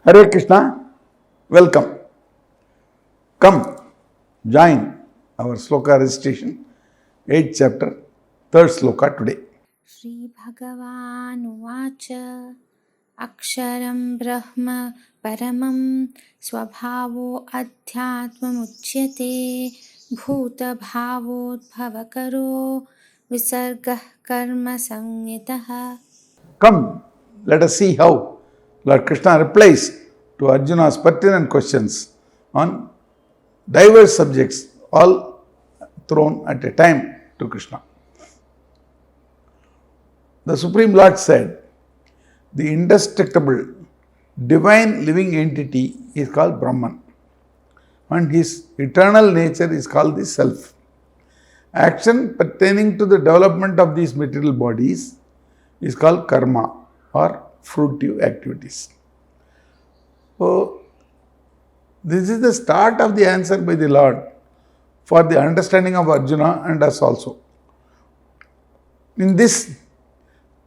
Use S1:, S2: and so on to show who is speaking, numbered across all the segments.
S1: Hare Krishna, welcome. Come, join our sloka recitation, 8th chapter, 3rd sloka today.
S2: Shri Bhagavanuvacha Aksharam Brahma Paramam Swabhavo Adhyatmamuchyate Bhuta Bhavodbhavakaro Visargah Karma Samyitaha.
S1: Come, let us see how Lord Krishna replies to Arjuna's pertinent questions on diverse subjects, all thrown at a time to Krishna. The Supreme Lord said, the indestructible, divine living entity is called Brahman, and his eternal nature is called the Self. Action pertaining to the development of these material bodies is called karma or fruitive activities. So, this is the start of the answer by the Lord for the understanding of Arjuna and us also. In this,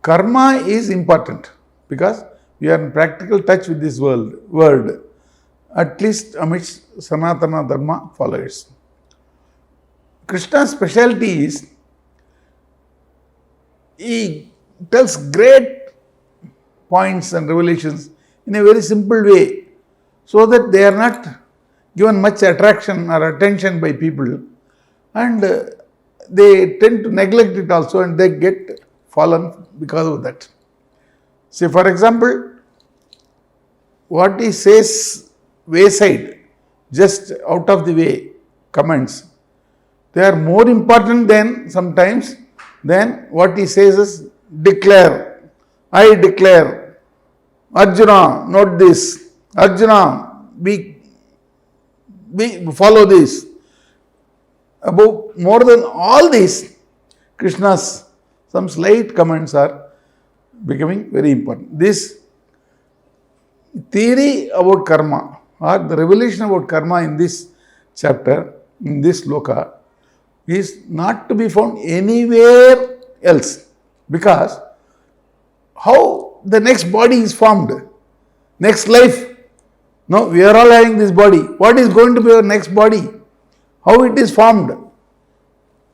S1: karma is important because we are in practical touch with this world, at least amidst Sanatana Dharma followers. Krishna's specialty is, he tells great points and revelations in a very simple way, so that they are not given much attraction or attention by people, and they tend to neglect it also, and they get fallen because of that. See, for example, what he says wayside, just out of the way comments, they are more important than sometimes than what he says is declare. I declare. Arjuna, note this. Arjuna, follow this. Above more than all these, Krishna's some slight comments are becoming very important. This theory about karma or the revelation about karma in this chapter, in this sloka, is not to be found anywhere else, because how the next body is formed, next life. No, we are all having this body. What is going to be our next body? How it is formed?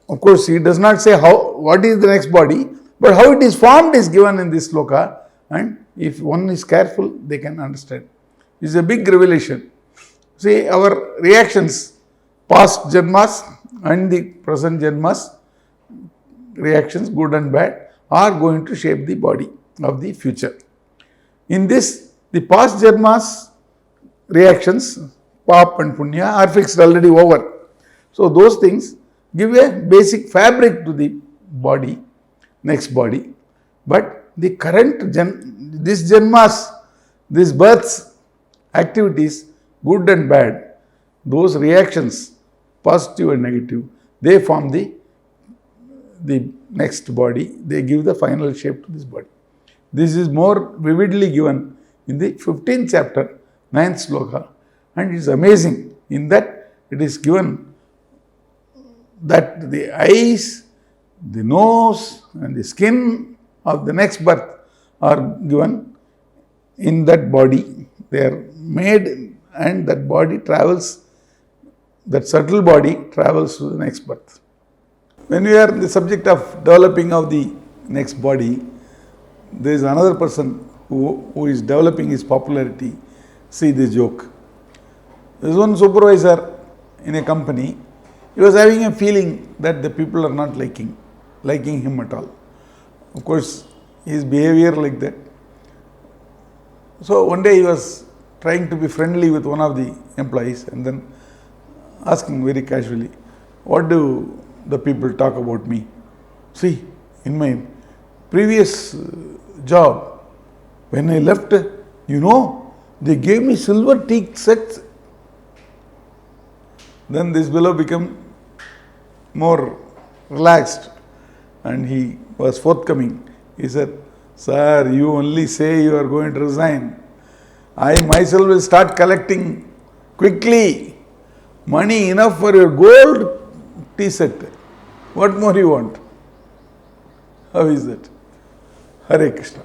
S1: Of course, he does not say what is the next body, but how it is formed is given in this sloka, and if one is careful, they can understand. It's a big revelation. See, our reactions, past janmas and the present janmas, reactions, good and bad, are going to shape the body of the future. In this, the past janmas reactions, pap and punya, are fixed already over. So those things give a basic fabric to the body, next body. But the current this janmas, these births, activities, good and bad, those reactions, positive and negative, they form the next body. They give the final shape to this body. This is more vividly given in the 15th chapter, 9th sloka, and it is amazing in that it is given that the eyes, the nose and the skin of the next birth are given in that body. They are made, and that body travels, that subtle body travels to the next birth. When we are in the subject of developing of the next body, there is another person who is developing his popularity. See this joke. There is one supervisor in a company. He was having a feeling that the people are not liking him at all. Of course, his behavior like that. So one day he was trying to be friendly with one of the employees and then asking very casually, what do the people talk about me? See, in my previous job, when I left, they gave me silver tea sets. Then this fellow became more relaxed and he was forthcoming. He said, sir, you only say you are going to resign. I myself will start collecting quickly money enough for your gold tea set. What more you want? How is that? Hare Krishna.